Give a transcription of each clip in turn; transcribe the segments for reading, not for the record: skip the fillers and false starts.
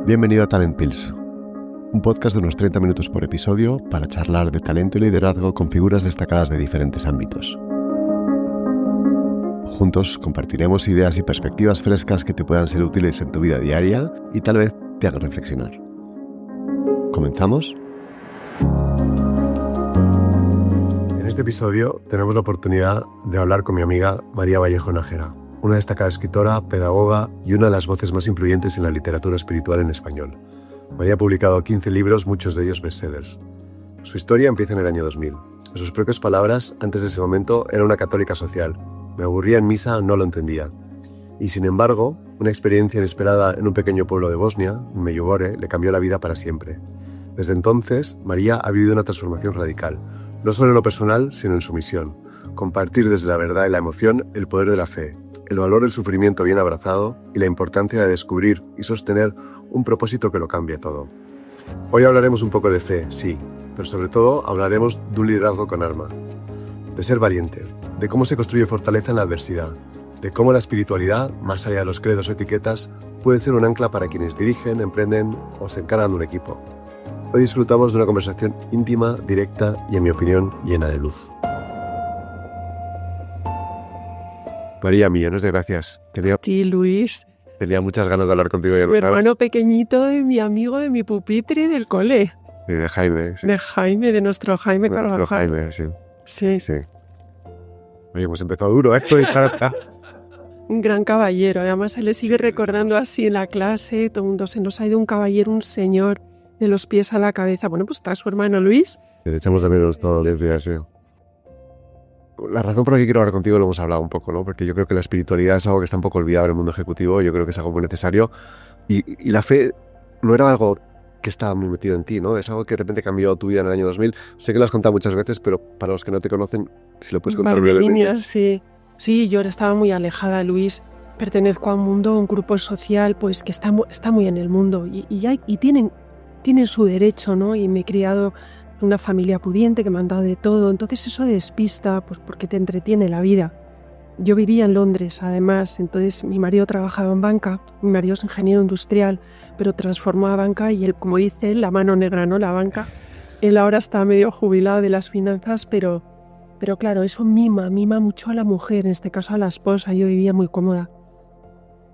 Bienvenido a Talent Pills, un podcast de unos 30 minutos por episodio para charlar de talento y liderazgo con figuras destacadas de diferentes ámbitos. Juntos compartiremos ideas y perspectivas frescas que te puedan ser útiles en tu vida diaria y tal vez te hagan reflexionar. ¿Comenzamos? En este episodio tenemos la oportunidad de hablar con mi amiga María Vallejo Nájera, una destacada escritora, pedagoga y una de las voces más influyentes en la literatura espiritual en español. María ha publicado 15 libros, muchos de ellos bestsellers. Su historia empieza en el año 2000. En sus propias palabras, antes de ese momento era una católica social. Me aburría en misa, no lo entendía. Y sin embargo, una experiencia inesperada en un pequeño pueblo de Bosnia, en Medjugorje, le cambió la vida para siempre. Desde entonces, María ha vivido una transformación radical, no solo en lo personal, sino en su misión: compartir desde la verdad y la emoción el poder de la fe, el valor del sufrimiento bien abrazado y la importancia de descubrir y sostener un propósito que lo cambie todo. Hoy hablaremos un poco de fe, sí, pero sobre todo hablaremos de un liderazgo con alma, de ser valiente, de cómo se construye fortaleza en la adversidad, de cómo la espiritualidad, más allá de los credos o etiquetas, puede ser un ancla para quienes dirigen, emprenden o se encargan de un equipo. Hoy disfrutamos de una conversación íntima, directa y, en mi opinión, llena de luz. María, millones de gracias. Sí, Luis. Tenía muchas ganas de hablar contigo. Mi hermano pequeñito de mi amigo, de mi pupitre del cole. De Jaime. Sí. De Jaime, de nuestro Jaime Carvajal. Nuestro Jaime, sí. Sí. Oye, hemos empezado duro, ¿eh? Un gran caballero. Además, se le sigue recordando así en la clase. Todo el mundo se nos ha ido un caballero, un señor, de los pies a la cabeza. Bueno, pues está su hermano Luis. Le echamos de menos todos los días, sí. La razón por la que quiero hablar contigo lo hemos hablado un poco, ¿no? Porque yo creo que la espiritualidad es algo que está un poco olvidado en el mundo ejecutivo. Yo creo que es algo muy necesario. Y la fe no era algo que estaba muy metido en ti, ¿no? Es algo que de repente cambió tu vida en el año 2000. Sé que lo has contado muchas veces, pero para los que no te conocen, si lo puedes contar brevemente. Sí, yo estaba muy alejada, Luis. Pertenezco a un mundo, a un grupo social, pues que está muy en el mundo. Y tienen su derecho, ¿no? Y me he criado en una familia pudiente que me han dado de todo. Entonces eso despista, pues porque te entretiene la vida. Yo vivía en Londres, además. Entonces mi marido trabajaba en banca. Mi marido es ingeniero industrial, pero transformó a banca y él, como dice, la mano negra, ¿no? La banca. Él ahora está medio jubilado de las finanzas, pero claro, eso mima mucho a la mujer, en este caso a la esposa. Yo vivía muy cómoda.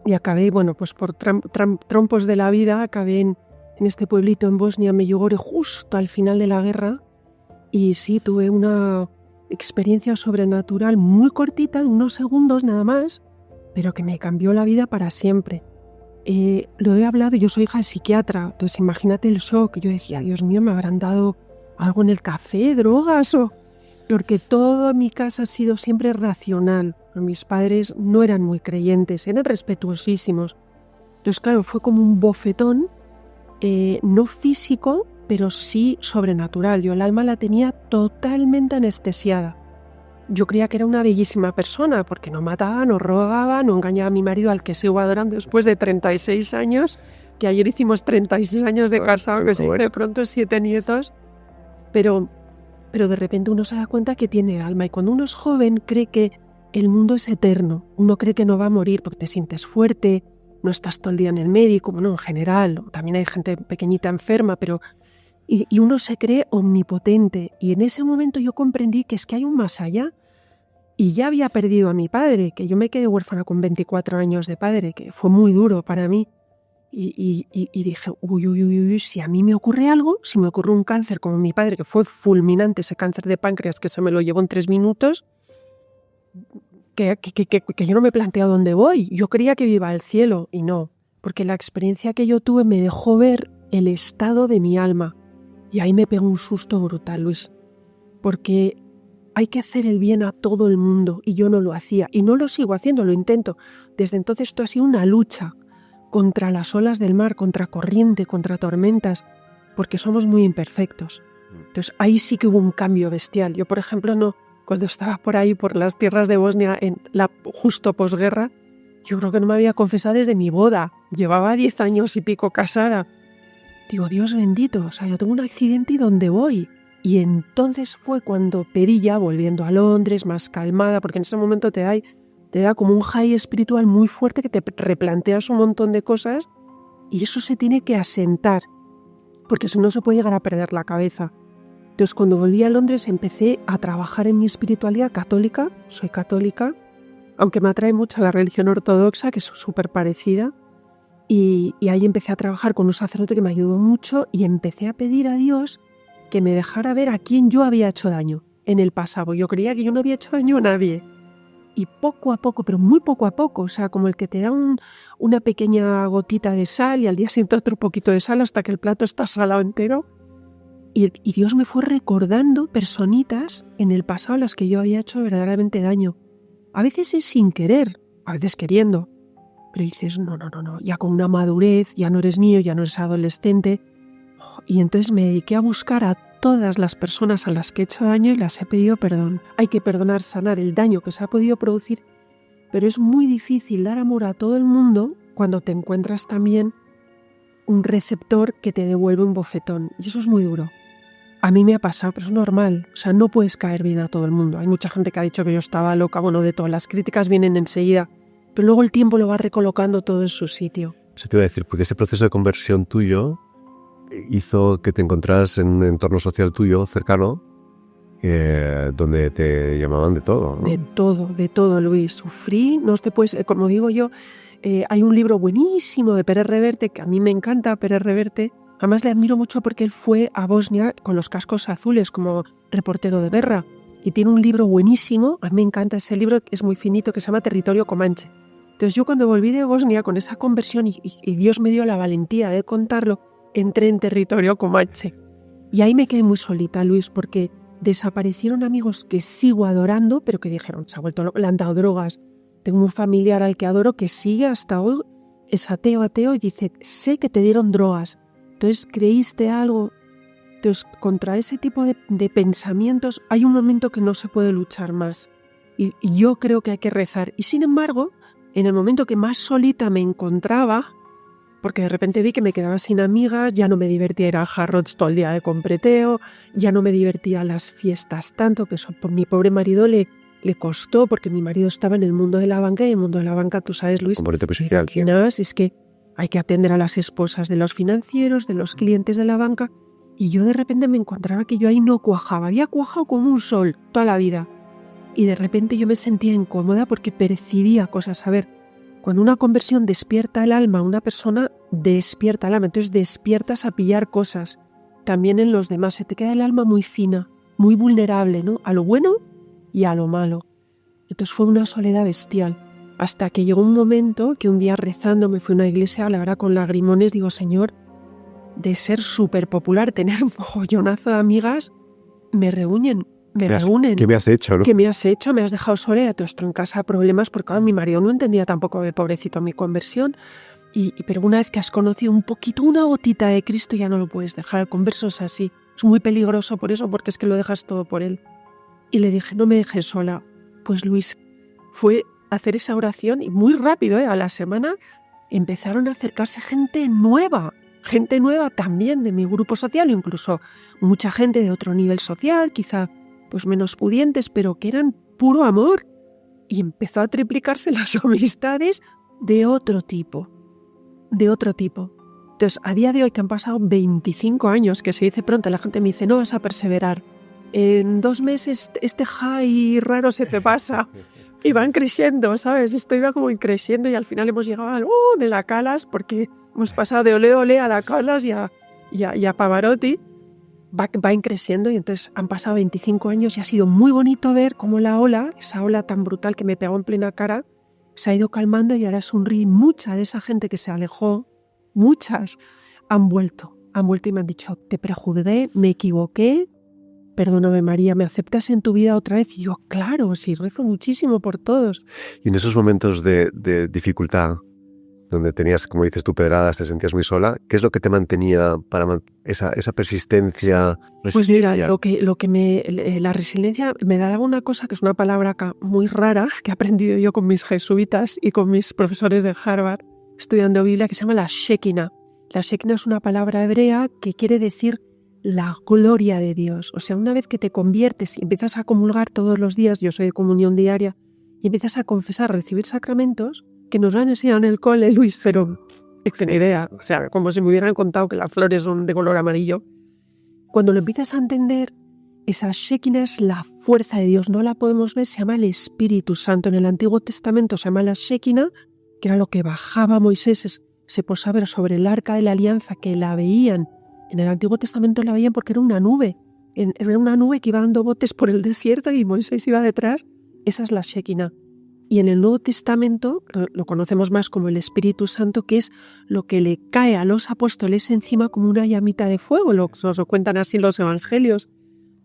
Y acabé, bueno, pues por trompos de la vida, acabé en este pueblito en Bosnia, Medjugorje, justo al final de la guerra. Y sí, tuve una experiencia sobrenatural muy cortita, de unos segundos nada más, pero que me cambió la vida para siempre. Lo he hablado, yo soy hija de psiquiatra, entonces imagínate el shock. Yo decía, Dios mío, ¿me habrán dado algo en el café, drogas o...? Porque toda mi casa ha sido siempre racional. Mis padres no eran muy creyentes, eran respetuosísimos. Entonces, claro, fue como un bofetón, no físico, pero sí sobrenatural. Yo el alma la tenía totalmente anestesiada. Yo creía que era una bellísima persona, porque no mataba, no robaba, no engañaba a mi marido, al que sigo adorando después de 36 años, que ayer hicimos 36 años de casado, que sí, de pronto 7 nietos, pero de repente uno se da cuenta que tiene alma, y cuando uno es joven cree que el mundo es eterno, uno cree que no va a morir porque te sientes fuerte, no estás todo el día en el médico, bueno, en general, también hay gente pequeñita enferma, pero... Y uno se cree omnipotente, y en ese momento yo comprendí que es que hay un más allá, y ya había perdido a mi padre, que yo me quedé huérfana con 24 años de padre, que fue muy duro para mí, y dije, uy, si a mí me ocurre algo, si me ocurre un cáncer como mi padre, que fue fulminante ese cáncer de páncreas que se me lo llevó en 3 minutos, que yo no me planteo a dónde voy. Yo creía que iba al cielo y no, porque la experiencia que yo tuve me dejó ver el estado de mi alma. Y ahí me pegó un susto brutal, Luis, porque hay que hacer el bien a todo el mundo y yo no lo hacía. Y no lo sigo haciendo, lo intento. Desde entonces esto ha sido una lucha contra las olas del mar, contra corriente, contra tormentas, porque somos muy imperfectos. Entonces ahí sí que hubo un cambio bestial. Yo, por ejemplo, no, cuando estaba por ahí, por las tierras de Bosnia, justo posguerra, yo creo que no me había confesado desde mi boda. Llevaba 10 años y pico casada. Digo, Dios bendito, o sea, yo tengo un accidente y ¿dónde voy? Y entonces fue cuando pedí, ya volviendo a Londres, más calmada, porque en ese momento te da como un high espiritual muy fuerte que te replanteas un montón de cosas y eso se tiene que asentar, porque si no se puede llegar a perder la cabeza. Entonces, cuando volví a Londres empecé a trabajar en mi espiritualidad católica, soy católica, aunque me atrae mucho la religión ortodoxa, que es súper parecida, y ahí empecé a trabajar con un sacerdote que me ayudó mucho y empecé a pedir a Dios que me dejara ver a quién yo había hecho daño en el pasado. Yo creía que yo no había hecho daño a nadie. Y poco a poco, pero muy poco a poco, o sea, como el que te da una pequeña gotita de sal y al día siguiente otro poquito de sal hasta que el plato está salado entero. Y Dios me fue recordando personitas en el pasado a las que yo había hecho verdaderamente daño. A veces es sin querer, a veces queriendo. Pero dices, no, ya con una madurez, ya no eres niño, ya no eres adolescente. Y entonces me dediqué a buscar a todas las personas a las que he hecho daño y las he pedido perdón. Hay que perdonar, sanar el daño que se ha podido producir, pero es muy difícil dar amor a todo el mundo cuando te encuentras también un receptor que te devuelve un bofetón. Y eso es muy duro. A mí me ha pasado, pero es normal. O sea, no puedes caer bien a todo el mundo. Hay mucha gente que ha dicho que yo estaba loca. Bueno, de todo. Las críticas vienen enseguida, pero luego el tiempo lo va recolocando todo en su sitio. Se te iba a decir, porque ese proceso de conversión tuyo hizo que te encontraras en un entorno social tuyo cercano donde te llamaban de todo, ¿no? De todo, Luis. Sufrí, no te puedes, como digo yo, hay un libro buenísimo de Pérez Reverte, que a mí me encanta Pérez Reverte. Además le admiro mucho porque él fue a Bosnia con los cascos azules como reportero de guerra. Y tiene un libro buenísimo, a mí me encanta ese libro, es muy finito, que se llama Territorio Comanche. Entonces yo cuando volví de Bosnia con esa conversión y Dios me dio la valentía de contarlo, entré en territorio comanche. Y ahí me quedé muy solita, Luis, porque desaparecieron amigos que sigo adorando, pero que dijeron, se ha vuelto loco, le han dado drogas. Tengo un familiar al que adoro que sigue hasta hoy, es ateo, y dice, sé que te dieron drogas. Entonces, ¿creíste algo? Entonces, contra ese tipo de pensamientos hay un momento que no se puede luchar más. Y yo creo que hay que rezar. Y sin embargo, en el momento que más solita me encontraba, porque de repente vi que me quedaba sin amigas, ya no me divertía ir a Harrods todo el día de compreteo, ya no me divertía las fiestas tanto, que eso por mi pobre marido le costó, porque mi marido estaba en el mundo de la banca, y en el mundo de la banca, tú sabes, Luis, es que hay que atender a las esposas de los financieros, de los clientes de la banca, y yo de repente me encontraba que yo ahí no cuajaba, había cuajado como un sol toda la vida, y de repente yo me sentía incómoda porque percibía cosas. A ver, cuando una conversión despierta el alma, una persona despierta el alma, entonces despiertas a pillar cosas. También en los demás se te queda el alma muy fina, muy vulnerable, ¿no? A lo bueno y a lo malo. Entonces fue una soledad bestial. Hasta que llegó un momento que un día rezando me fui a una iglesia, la verdad con lagrimones, digo, Señor, de ser súper popular, tener un mogollonazo de amigas, me reúnen. ¿Qué me has hecho, no? ¿Qué me has hecho? Me has dejado sola, todo esto en casa, problemas, porque claro, mi marido no entendía tampoco, pobrecito, mi conversión. Pero una vez que has conocido un poquito, una gotita de Cristo, ya no lo puedes dejar. Conversos así. Es muy peligroso por eso, porque es que lo dejas todo por él. Y le dije, no me dejes sola. Pues Luis, fue hacer esa oración y muy rápido, a la semana, empezaron a acercarse gente nueva también de mi grupo social, incluso mucha gente de otro nivel social, quizá pues menos pudientes, pero que eran puro amor. Y empezó a triplicarse las amistades de otro tipo. Entonces, a día de hoy, que han pasado 25 años, que se dice pronto, la gente me dice, no vas a perseverar. En 2 meses este high raro se te pasa. Y van creciendo, ¿sabes? Esto iba como creciendo y al final hemos llegado al de la Calas, porque hemos pasado de ole ole a la Calas y a Pavarotti. Va creciendo y entonces han pasado 25 años y ha sido muy bonito ver cómo la ola, esa ola tan brutal que me pegó en plena cara, se ha ido calmando y ahora sonríe. Mucha de esa gente que se alejó, muchas, han vuelto y me han dicho, te prejuzgué, me equivoqué, perdóname María, ¿me aceptas en tu vida otra vez? Y yo, claro, sí, rezo muchísimo por todos. Y en esos momentos de dificultad, donde tenías, como dices tú, pedradas, te sentías muy sola, ¿qué es lo que te mantenía para esa persistencia? Pues mira, la resiliencia me daba una cosa que es una palabra acá muy rara que he aprendido yo con mis jesuitas y con mis profesores de Harvard estudiando Biblia, que se llama la Shekinah. La Shekinah es una palabra hebrea que quiere decir la gloria de Dios. O sea, una vez que te conviertes y empiezas a comulgar todos los días, yo soy de comunión diaria, y empiezas a confesar, recibir sacramentos, que nos han enseñado en el cole, Luis, pero Tiene idea. O sea, como si me hubieran contado que las flores son de color amarillo. Cuando lo empiezas a entender, esa Shekinah es la fuerza de Dios. No la podemos ver, se llama el Espíritu Santo. En el Antiguo Testamento se llama la Shekinah, que era lo que bajaba Moisés, se posaba ver sobre el arca de la alianza, que la veían. En el Antiguo Testamento la veían porque era una nube. Era una nube que iba dando botes por el desierto y Moisés iba detrás. Esa es la Shekinah. Y en el Nuevo Testamento lo conocemos más como el Espíritu Santo, que es lo que le cae a los apóstoles encima como una llamita de fuego, lo cuentan así los evangelios.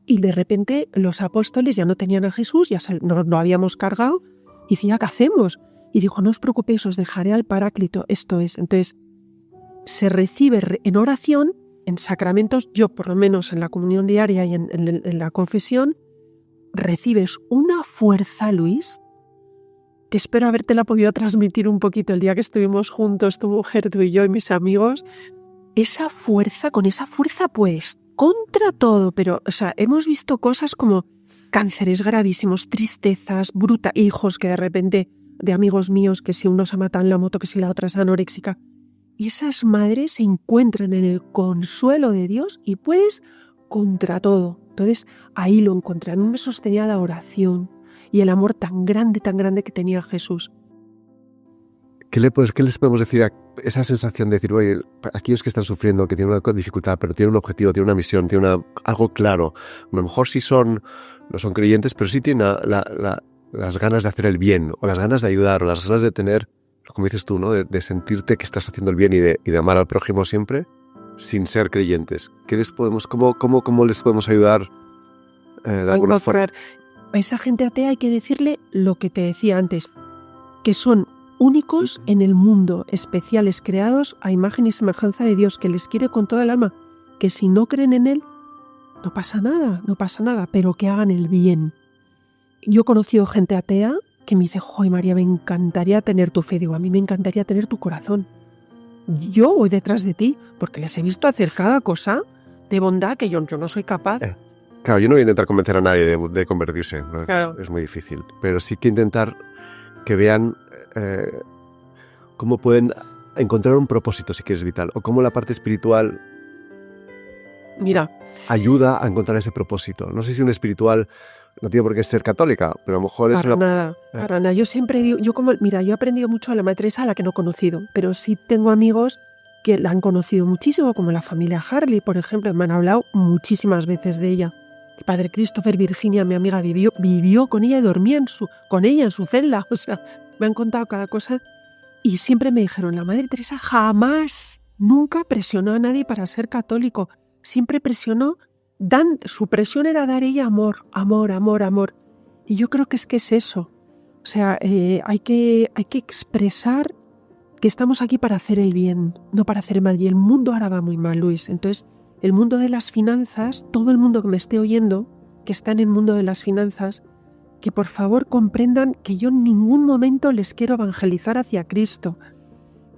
Y de repente los apóstoles ya no tenían a Jesús, ya no lo habíamos cargado, y decía, ¿qué hacemos? Y dijo, no os preocupéis, os dejaré al Paráclito, esto es. Entonces, se recibe en oración, en sacramentos, yo por lo menos en la comunión diaria y en la confesión, recibes una fuerza, Luis, que espero habértela podido transmitir un poquito el día que estuvimos juntos, tu mujer, tú y yo y mis amigos. Esa fuerza, con esa fuerza pues contra todo, pero o sea, hemos visto cosas como cánceres gravísimos, tristezas, hijos que de repente, de amigos míos, que si uno se mata en la moto, que si la otra es anoréxica. Y esas madres se encuentran en el consuelo de Dios y puedes contra todo. Entonces ahí lo encontré. A mí me sostenía la oración y el amor tan grande que tenía Jesús. ¿Qué les podemos decir a esa sensación de decir, oye, aquellos que están sufriendo, que tienen una dificultad, pero tienen un objetivo, tienen una misión, tienen algo claro? A lo mejor sí no son creyentes, pero sí tienen las ganas de hacer el bien, o las ganas de ayudar, o las ganas de tener, como dices tú, ¿no? De sentirte que estás haciendo el bien y de amar al prójimo siempre, sin ser creyentes. ¿Cómo les podemos ayudar de alguna forma? A esa gente atea hay que decirle lo que te decía antes, que son únicos en el mundo, especiales, creados a imagen y semejanza de Dios, que les quiere con toda el alma, que si no creen en Él, no pasa nada, pero que hagan el bien. Yo he conocido gente atea que me dice, ¡joy, María, me encantaría tener tu fe! Digo, a mí me encantaría tener tu corazón. Yo voy detrás de ti, porque les he visto hacer cada cosa de bondad que yo no soy capaz. Claro, yo no voy a intentar convencer a nadie de convertirse, ¿no? Claro. Es muy difícil, pero sí que intentar que vean cómo pueden encontrar un propósito, si quieres, vital, o cómo la parte espiritual ayuda a encontrar ese propósito. No sé si un espiritual no tiene por qué ser católica, pero a lo mejor es para nada. Yo siempre digo, yo he aprendido mucho a la Madre Teresa, a la que no he conocido, pero sí tengo amigos que la han conocido muchísimo, como la familia Harley, por ejemplo, me han hablado muchísimas veces de ella. El padre Christopher, Virginia, mi amiga, vivió con ella y dormía con ella en su celda. O sea, me han contado cada cosa y siempre me dijeron, la Madre Teresa nunca presionó a nadie para ser católico. Siempre presionó, su presión era dar ella amor. Y yo creo que es eso. O sea, hay que expresar que estamos aquí para hacer el bien, no para hacer el mal. Y el mundo ahora va muy mal, Luis. Entonces, el mundo de las finanzas, todo el mundo que me esté oyendo, que está en el mundo de las finanzas, que por favor comprendan que yo en ningún momento les quiero evangelizar hacia Cristo.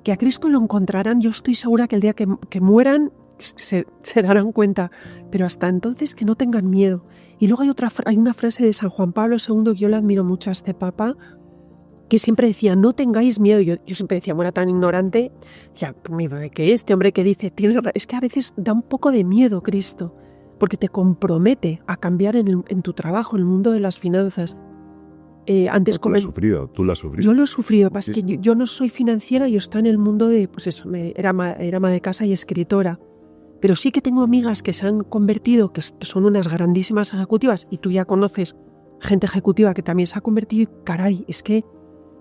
Que a Cristo lo encontrarán, yo estoy segura que el día que mueran se darán cuenta, pero hasta entonces que no tengan miedo. Y luego hay una frase de San Juan Pablo II que yo le admiro mucho a este Papa, que siempre decía, no tengáis miedo. Yo siempre decía, bueno, era tan ignorante, decía, ¿miedo de qué? Este hombre que dice, es que a veces da un poco de miedo Cristo, porque te compromete a cambiar en tu trabajo, en el mundo de las finanzas. Antes tú lo has sufrido. Yo lo he sufrido, es que yo no soy financiera, yo estoy en el mundo de, pues eso, era ama de casa y escritora. Pero sí que tengo amigas que se han convertido, que son unas grandísimas ejecutivas, y tú ya conoces gente ejecutiva que también se ha convertido, caray, es que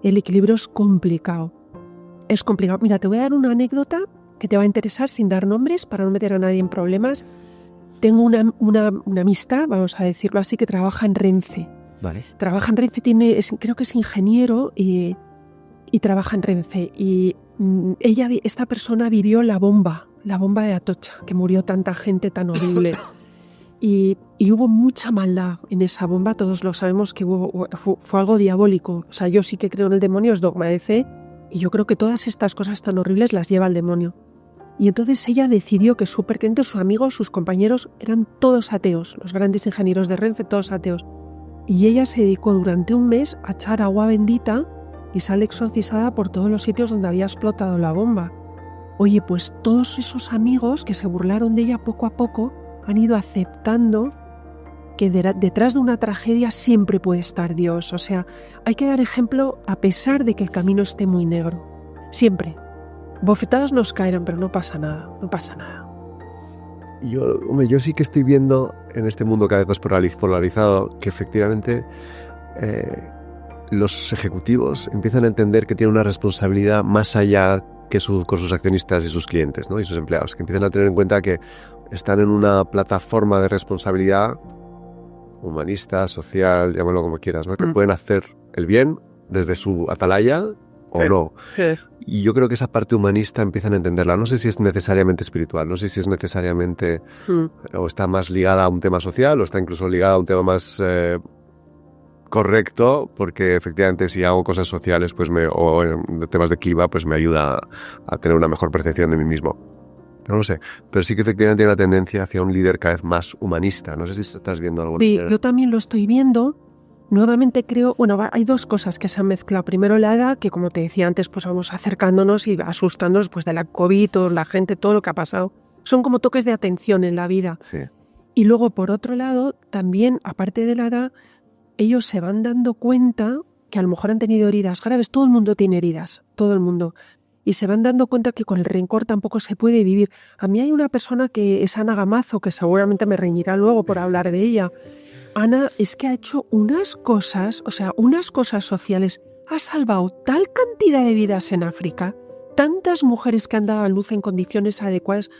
el equilibrio es complicado. Es complicado. Mira, te voy a dar una anécdota que te va a interesar sin dar nombres para no meter a nadie en problemas. Tengo una amistad, vamos a decirlo así, que trabaja en Renfe. Vale. Trabaja en Renfe, creo que es ingeniero y trabaja en Renfe. Y esta persona vivió la bomba de Atocha, que murió tanta gente tan horrible. Y hubo mucha maldad en esa bomba, todos lo sabemos que fue algo diabólico. O sea, yo sí que creo en el demonio, es dogma de fe, y yo creo que todas estas cosas tan horribles las lleva el demonio. Y entonces ella decidió que súper creyentes, sus amigos, sus compañeros, eran todos ateos, los grandes ingenieros de Renfe, todos ateos. Y ella se dedicó durante un mes a echar agua bendita y sale exorcizada por todos los sitios donde había explotado la bomba. Oye, pues todos esos amigos que se burlaron de ella poco a poco han ido aceptando que detrás de una tragedia siempre puede estar Dios. O sea, hay que dar ejemplo a pesar de que el camino esté muy negro. Siempre. Bofetadas nos caerán, pero no pasa nada, no pasa nada. Yo sí que estoy viendo en este mundo cada vez más polarizado que efectivamente los ejecutivos empiezan a entender que tienen una responsabilidad más allá que con sus accionistas y sus clientes, ¿no? Y sus empleados, que empiezan a tener en cuenta que están en una plataforma de responsabilidad humanista, social, llámalo como quieras, ¿no? Que pueden hacer el bien desde su atalaya o no. Y yo creo que esa parte humanista empiezan a entenderla. No sé si es necesariamente espiritual, no sé si es necesariamente o está más ligada a un tema social o está incluso ligada a un tema más correcto, porque efectivamente si hago cosas sociales o en temas de clima, pues me ayuda a tener una mejor percepción de mí mismo. No lo sé, pero sí que efectivamente hay una tendencia hacia un líder cada vez más humanista. No sé si estás viendo algo. Sí, yo también lo estoy viendo. Nuevamente creo, hay dos cosas que se han mezclado. Primero la edad, que como te decía antes, pues vamos acercándonos y asustándonos pues de la COVID, toda la gente, todo lo que ha pasado. Son como toques de atención en la vida. Sí. Y luego, por otro lado, también, aparte de la edad, ellos se van dando cuenta que a lo mejor han tenido heridas graves. Todo el mundo tiene heridas, todo el mundo. Y se van dando cuenta que con el rencor tampoco se puede vivir. A mí hay una persona que es Ana Gamazo, que seguramente me reñirá luego por hablar de ella. Ana es que ha hecho unas cosas sociales. Ha salvado tal cantidad de vidas en África, tantas mujeres que han dado a luz en condiciones adecuadas,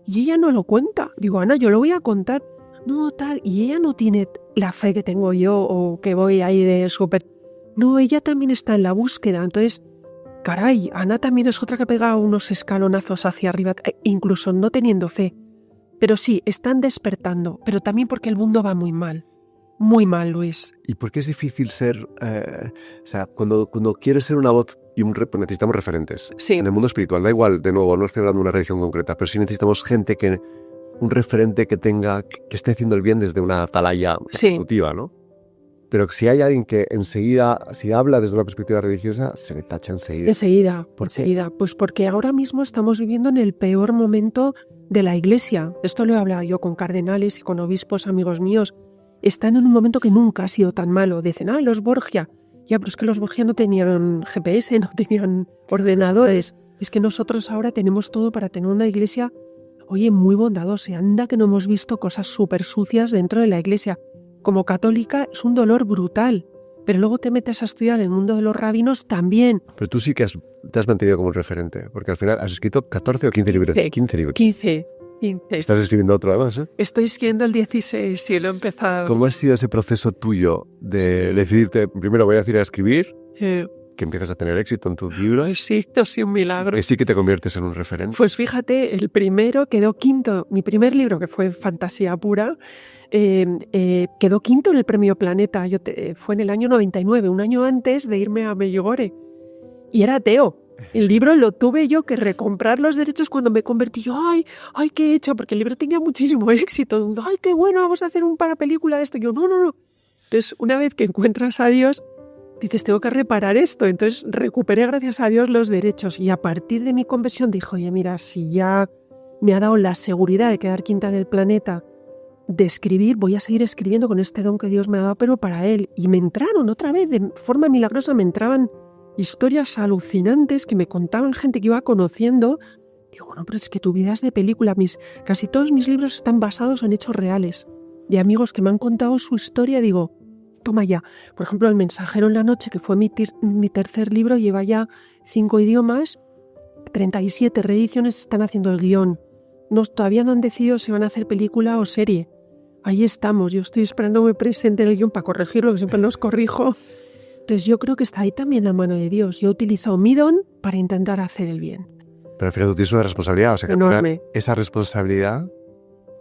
y ella no lo cuenta. Digo, Ana, yo lo voy a contar. No, tal, y ella no tiene la fe que tengo yo o que voy ahí de súper. No, ella también está en la búsqueda. Entonces, caray, Ana también es otra que ha pegado unos escalonazos hacia arriba, incluso no teniendo fe. Pero sí, están despertando, pero también porque el mundo va muy mal. Muy mal, Luis. ¿Y por qué es difícil ser... cuando quieres ser una voz y necesitamos referentes. Sí. En el mundo espiritual, da igual, de nuevo, no estoy hablando de una religión concreta, pero sí necesitamos gente un referente que esté haciendo el bien desde una atalaya ejecutiva, ¿no? Pero si hay alguien que enseguida, si habla desde una perspectiva religiosa, se le tacha enseguida. Enseguida. ¿Por qué? Pues porque ahora mismo estamos viviendo en el peor momento de la Iglesia. Esto lo he hablado yo con cardenales y con obispos amigos míos. Están en un momento que nunca ha sido tan malo. Dicen, los Borgia. Ya, pero es que los Borgia no tenían GPS, no tenían ordenadores. Es que nosotros ahora tenemos todo para tener una Iglesia, oye, muy bondadosa. Anda que no hemos visto cosas súper sucias dentro de la Iglesia. Como católica es un dolor brutal, pero luego te metes a estudiar en el mundo de los rabinos también. Pero tú sí que te has mantenido como un referente, porque al final has escrito 14 o 15 libros. 15 libros. 15. Estás escribiendo otro además, ¿eh? Estoy escribiendo el 16 y lo he empezado. ¿Cómo ha sido ese proceso tuyo de decidirte, primero voy a decir a escribir, que empiezas a tener éxito en tus libros? Sí, esto sí un milagro. Y sí que te conviertes en un referente. Pues fíjate, el primero quedó quinto. Mi primer libro, que fue fantasía pura, quedó quinto en el Premio Planeta. Fue en el año 99, un año antes de irme a Medjugorje. Y era ateo. El libro lo tuve yo que recomprar los derechos cuando me convertí. Yo, ay, ¿qué he hecho? Porque el libro tenía muchísimo éxito. Ay, qué bueno, vamos a hacer una película de esto. Yo, no. Entonces, una vez que encuentras a Dios, dices, tengo que reparar esto. Entonces, recuperé, gracias a Dios, los derechos. Y a partir de mi conversión, dije, oye, mira, si ya me ha dado la seguridad de quedar quinta en el Planeta, de escribir, voy a seguir escribiendo con este don que Dios me ha dado, pero para Él. Y me entraron otra vez, de forma milagrosa, me entraban historias alucinantes que me contaban gente que iba conociendo. Digo, bueno, pero es que tu vida es de película. Casi todos mis libros están basados en hechos reales, de amigos que me han contado su historia. Digo, toma ya. Por ejemplo, El mensajero en la noche, que fue mi tercer libro, lleva ya 5 idiomas, 37 reediciones, están haciendo el guión. Todavía no han decidido si van a hacer película o serie. Ahí estamos. Yo estoy esperando que me presente el guión para corregirlo, que siempre los corrijo. Entonces yo creo que está ahí también la mano de Dios. Yo he utilizado mi don para intentar hacer el bien. Pero al final tú tienes una responsabilidad. O sea, enorme. Esa responsabilidad,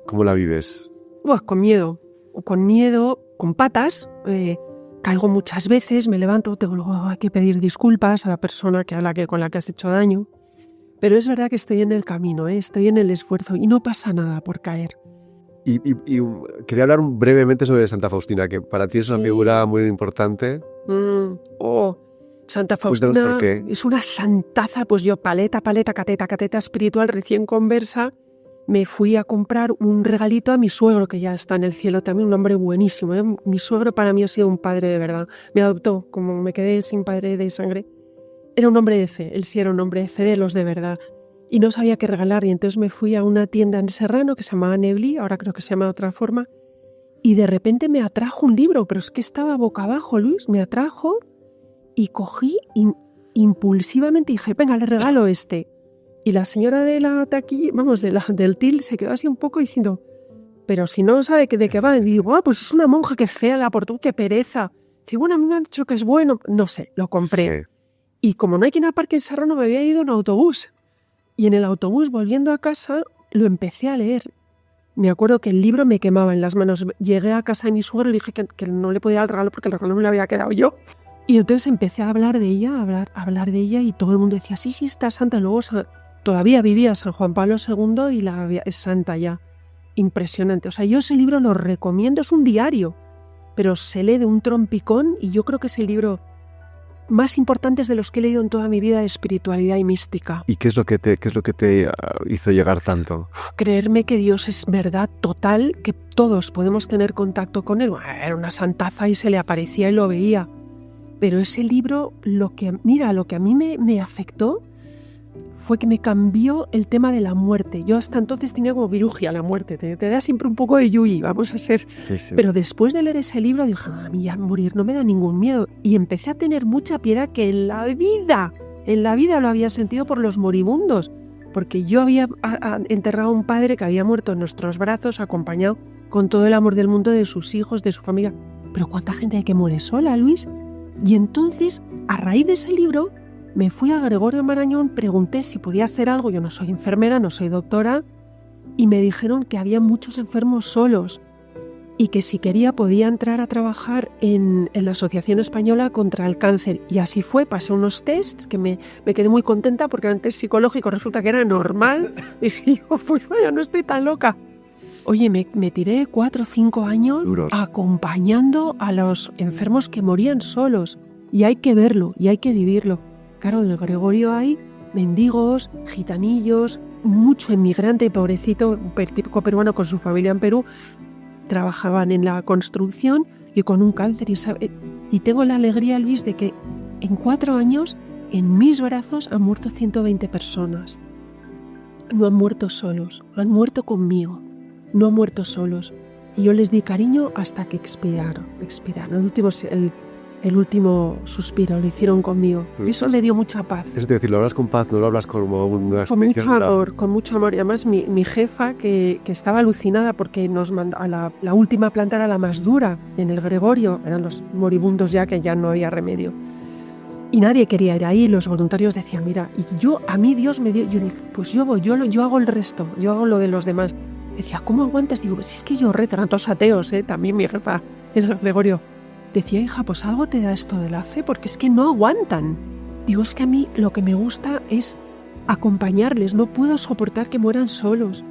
¿cómo la vives? Con miedo, con patas. Caigo muchas veces, me levanto, hay que pedir disculpas a la persona con la que has hecho daño. Pero es verdad que estoy en el camino, estoy en el esfuerzo y no pasa nada por caer. Y quería hablar brevemente sobre Santa Faustina, que para ti es una figura muy importante. Santa Cuéntanos Faustina por qué. es una santaza, pues yo cateta espiritual recién conversa, me fui a comprar un regalito a mi suegro, que ya está en el cielo también, un hombre buenísimo, ¿eh? Mi suegro para mí ha sido un padre de verdad. Me adoptó, como me quedé sin padre de sangre. Era un hombre de fe, él sí era un hombre de fe de los de verdad. Y no sabía qué regalar, y entonces me fui a una tienda en Serrano que se llamaba Neblí, ahora creo que se llama de otra forma, y de repente me atrajo un libro, pero es que estaba boca abajo, Luis, me atrajo y cogí impulsivamente y dije, venga, le regalo este. Y la señora de la taquilla, del til, se quedó así un poco diciendo, pero si no sabe de qué va, y digo, pues es una monja que fea la por tú, qué pereza. Dice, bueno, a mí me han dicho que es bueno, no sé, lo compré. Sí. Y como no hay quien aparque en Serrano, me había ido en autobús. Y en el autobús, volviendo a casa, lo empecé a leer. Me acuerdo que el libro me quemaba en las manos. Llegué a casa de mi suegro y dije que no le podía dar el regalo porque el regalo me lo había quedado yo. Y entonces empecé a hablar de ella, a hablar de ella, y todo el mundo decía, sí, está santa. Luego todavía vivía San Juan Pablo II y es santa ya. Impresionante. O sea, yo ese libro lo recomiendo, es un diario, pero se lee de un trompicón y yo creo que es el libro más importantes de los que he leído en toda mi vida de espiritualidad y mística. ¿Y qué es lo que te hizo llegar tanto? Creerme que Dios es verdad total, que todos podemos tener contacto con Él. Bueno, era una santaza y se le aparecía y lo veía. Pero ese libro, lo que a mí me afectó fue que me cambió el tema de la muerte. Yo hasta entonces tenía como virugia la muerte, te da siempre un poco de yuyi, vamos a ser. Sí. Pero después de leer ese libro dije, a mí ya morir no me da ningún miedo. Y empecé a tener mucha piedad que en la vida lo había sentido por los moribundos. Porque yo había enterrado a un padre que había muerto en nuestros brazos, acompañado con todo el amor del mundo de sus hijos, de su familia. Pero ¿cuánta gente hay que muere sola, Luis? Y entonces, a raíz de ese libro, me fui a Gregorio Marañón, pregunté si podía hacer algo, yo no soy enfermera, no soy doctora, y me dijeron que había muchos enfermos solos y que si quería podía entrar a trabajar en la Asociación Española contra el Cáncer. Y así fue, pasé unos tests que me quedé muy contenta porque eran test psicológicos, resulta que era normal. Y dije yo, pues vaya, no estoy tan loca. Oye, me tiré 4 o 5 años duros, acompañando a los enfermos que morían solos. Y hay que verlo, y hay que vivirlo. Claro, en el Gregorio hay mendigos, gitanillos, mucho inmigrante, pobrecito, típico peruano con su familia en Perú. Trabajaban en la construcción y con un cáncer. Y tengo la alegría, Luis, de que en 4 años, en mis brazos, han muerto 120 personas. No han muerto solos, han muerto conmigo. No han muerto solos. Y yo les di cariño hasta que expiraron. El último suspiro lo hicieron conmigo. Y eso me dio mucha paz. Es decir, lo hablas con paz, no lo hablas como una... Con mucho amor. Y además mi jefa, que estaba alucinada porque nos mandó a la última planta, era la más dura en el Gregorio. Eran los moribundos ya, que ya no había remedio. Y nadie quería ir ahí. Los voluntarios decían, mira, y a mí Dios me dio... Yo dije, pues yo voy, yo hago el resto, yo hago lo de los demás. Decía, ¿cómo aguantas? Digo, si es que yo rezo, eran todos ateos, también mi jefa en el Gregorio. Decía, hija, pues algo te da esto de la fe, porque es que no aguantan. Digo, es que a mí lo que me gusta es acompañarles, no puedo soportar que mueran solos.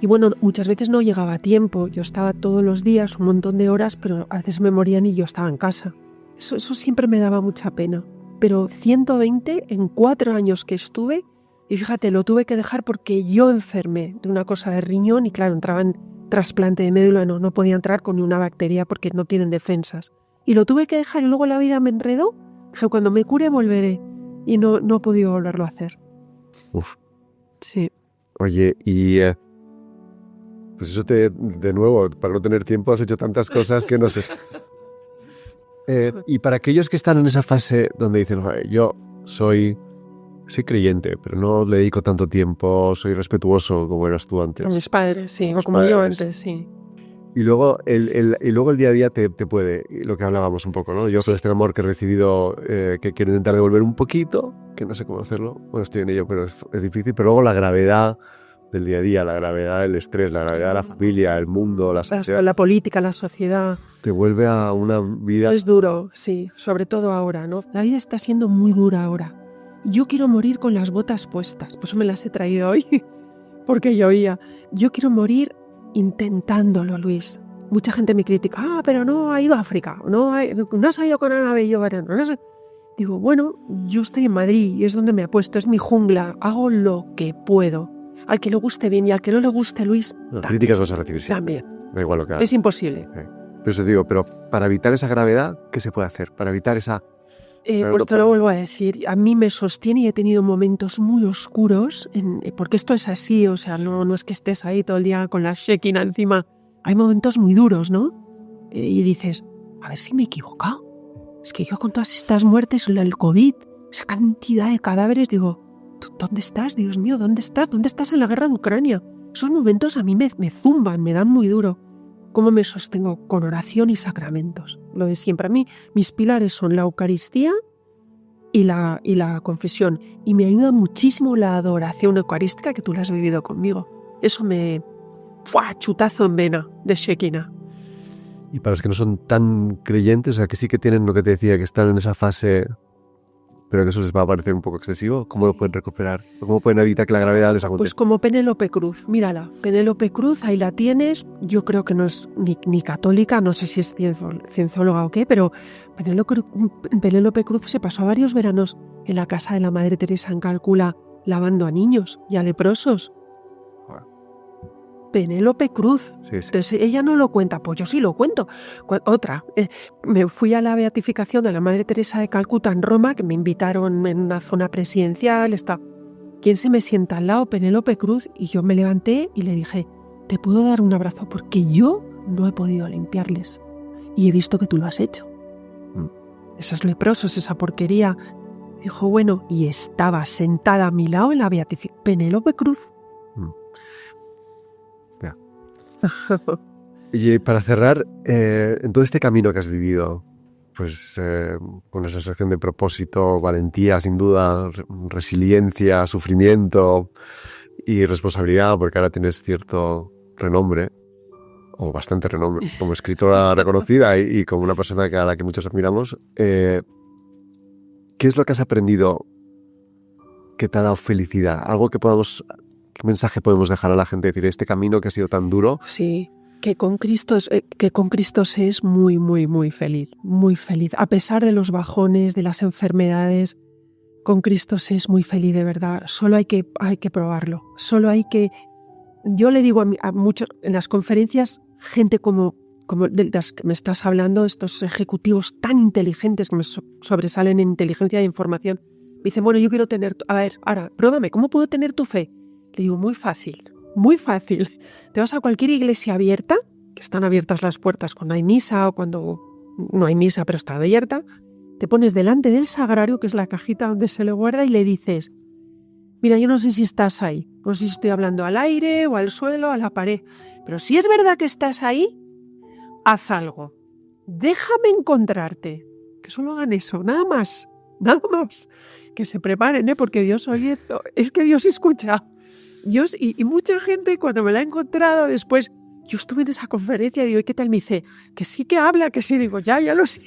Y bueno, muchas veces no llegaba a tiempo, yo estaba todos los días, un montón de horas, pero a veces me morían y yo estaba en casa. Eso siempre me daba mucha pena. Pero 120 en 4 años que estuve, y fíjate, lo tuve que dejar porque yo enfermé de una cosa de riñón y claro, entraba en trasplante de médula, no podía entrar con una bacteria porque no tienen defensas. Y lo tuve que dejar y luego la vida me enredó. Dije, cuando me cure volveré. Y no he podido volverlo a hacer. Uf. Sí. Oye, y pues eso de nuevo, para no tener tiempo has hecho tantas cosas que no sé. Y para aquellos que están en esa fase donde dicen, yo soy creyente, pero no le dedico tanto tiempo, soy respetuoso como eras tú antes. Con mis padres, sí, o como yo antes, sí. Y luego el día a día te puede, lo que hablábamos un poco, ¿no? Yo con este amor que he recibido, que quiero intentar devolver un poquito, que no sé cómo hacerlo, bueno, estoy en ello, pero es difícil, pero luego la gravedad del día a día, la gravedad del estrés, la gravedad de la familia, el mundo, la sociedad. La política, la sociedad. Te vuelve a una vida... Es duro, sí, sobre todo ahora, ¿no? La vida está siendo muy dura ahora. Yo quiero morir con las botas puestas, pues me las he traído hoy, porque llovía. Yo quiero morir intentándolo, Luis. Mucha gente me critica, pero no ha ido a África, no has ido con Ana Bello Vareno. Digo, bueno, yo estoy en Madrid y es donde me he puesto, es mi jungla, hago lo que puedo. Al que le guste bien y al que no le guste, Luis, Críticas vas a recibir siempre. también. Da igual lo que hagas. Es imposible. Pero eso digo, pero para evitar esa gravedad, ¿qué se puede hacer? Para evitar esa... Pues te lo vuelvo a decir, a mí me sostiene y he tenido momentos muy oscuros, porque esto es así, o sea, no es que estés ahí todo el día con la Shekinah encima. Hay momentos muy duros, ¿no? Y dices, a ver si me he equivocado. Es que yo con todas estas muertes, el COVID, esa cantidad de cadáveres, digo, ¿dónde estás? Dios mío, ¿dónde estás? ¿Dónde estás en la guerra de Ucrania? Esos momentos a mí me zumban, me dan muy duro. ¿Cómo me sostengo? Con oración y sacramentos. Lo de siempre. A mí, mis pilares son la Eucaristía y la confesión. Y me ayuda muchísimo la adoración eucarística, que tú la has vivido conmigo. Eso me... ¡Fua! Chutazo en vena de Shekinah. Y para los que no son tan creyentes, o sea, que sí que tienen lo que te decía, que están en esa fase, pero que eso les va a parecer un poco excesivo, ¿cómo lo pueden recuperar? ¿Cómo pueden evitar que la gravedad les aguante? Pues como Penélope Cruz, mírala. Penélope Cruz, ahí la tienes. Yo creo que no es ni católica, no sé si es ciencióloga o qué, pero Penélope Cruz se pasó varios veranos en la casa de la Madre Teresa en Calcuta lavando a niños y a leprosos. Penélope Cruz. Sí. Entonces ella no lo cuenta, pues yo sí lo cuento. Otra, me fui a la beatificación de la Madre Teresa de Calcuta en Roma, que me invitaron en una zona presidencial. ¿Quién se me sienta al lado? Penélope Cruz. Y yo me levanté y le dije, ¿te puedo dar un abrazo? Porque yo no he podido limpiarles. Y he visto que tú lo has hecho. Esos leprosos, esa porquería. Dijo, bueno, y estaba sentada a mi lado en la beatificación. Penélope Cruz. Y para cerrar, en todo este camino que has vivido, pues con esa sensación de propósito, valentía, sin duda, resiliencia, sufrimiento y responsabilidad, porque ahora tienes cierto renombre, o bastante renombre, como escritora reconocida y como una persona a la que muchos admiramos, ¿qué es lo que has aprendido que te ha dado felicidad? Algo que podamos... ¿Qué mensaje podemos dejar a la gente? Decir, este camino que ha sido tan duro... Sí, que con Cristo se es muy, muy, muy feliz, muy feliz. A pesar de los bajones, de las enfermedades, con Cristo se es muy feliz de verdad. Solo hay que probarlo. Solo hay que... Yo le digo a muchos, en las conferencias, gente como de las que me estás hablando, estos ejecutivos tan inteligentes que me sobresalen en inteligencia de información, me dicen, bueno, yo quiero tener... A ver, ahora, pruébame, ¿cómo puedo tener tu fe? Le digo, muy fácil, muy fácil. Te vas a cualquier iglesia abierta, que están abiertas las puertas cuando hay misa o cuando no hay misa, pero está abierta, te pones delante del sagrario, que es la cajita donde se le guarda, y le dices, mira, yo no sé si estás ahí, no sé si estoy hablando al aire o al suelo, a la pared, pero si es verdad que estás ahí, haz algo. Déjame encontrarte. Que solo hagan eso, nada más. Que se preparen, porque Dios oye, es que Dios escucha. Dios, y mucha gente cuando me la ha encontrado después, yo estuve en esa conferencia y digo, ¿y qué tal? Me dice, que sí que habla, que sí. Digo, ya lo sé.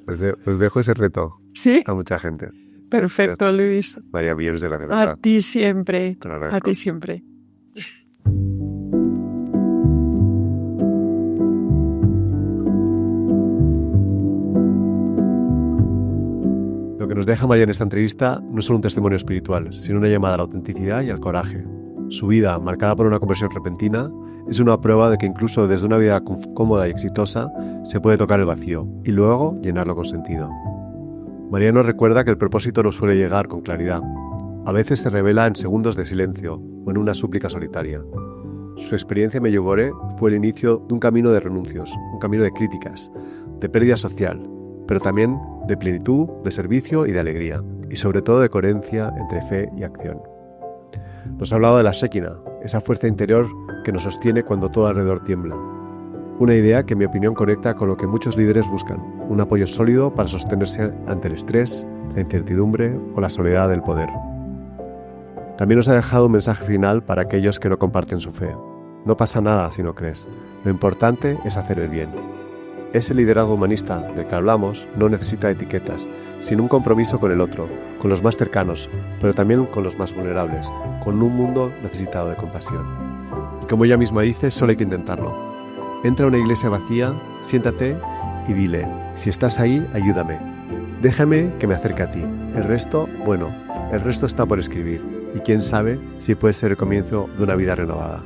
Pues dejo ese reto ¿Sí? A mucha gente. Perfecto, Luis. María, millones de gracias. A ti siempre. Te lo agradezco. A ti siempre. Lo que nos deja María en esta entrevista no es solo un testimonio espiritual, sino una llamada a la autenticidad y al coraje. Su vida, marcada por una conversión repentina, es una prueba de que incluso desde una vida cómoda y exitosa se puede tocar el vacío y luego llenarlo con sentido. María nos recuerda que el propósito no suele llegar con claridad. A veces se revela en segundos de silencio o en una súplica solitaria. Su experiencia en Medjugorje fue el inicio de un camino de renuncios, un camino de críticas, de pérdida social, pero también de plenitud, de servicio y de alegría, y sobre todo de coherencia entre fe y acción. Nos ha hablado de la Shekinah, esa fuerza interior que nos sostiene cuando todo alrededor tiembla. Una idea que en mi opinión conecta con lo que muchos líderes buscan, un apoyo sólido para sostenerse ante el estrés, la incertidumbre o la soledad del poder. También nos ha dejado un mensaje final para aquellos que no comparten su fe. No pasa nada si no crees. Lo importante es hacer el bien. Ese liderazgo humanista del que hablamos no necesita etiquetas, sino un compromiso con el otro, con los más cercanos, pero también con los más vulnerables, con un mundo necesitado de compasión. Y como ella misma dice, solo hay que intentarlo. Entra a una iglesia vacía, siéntate y dile, si estás ahí, ayúdame. Déjame que me acerque a ti. El resto está por escribir. Y quién sabe si puede ser el comienzo de una vida renovada.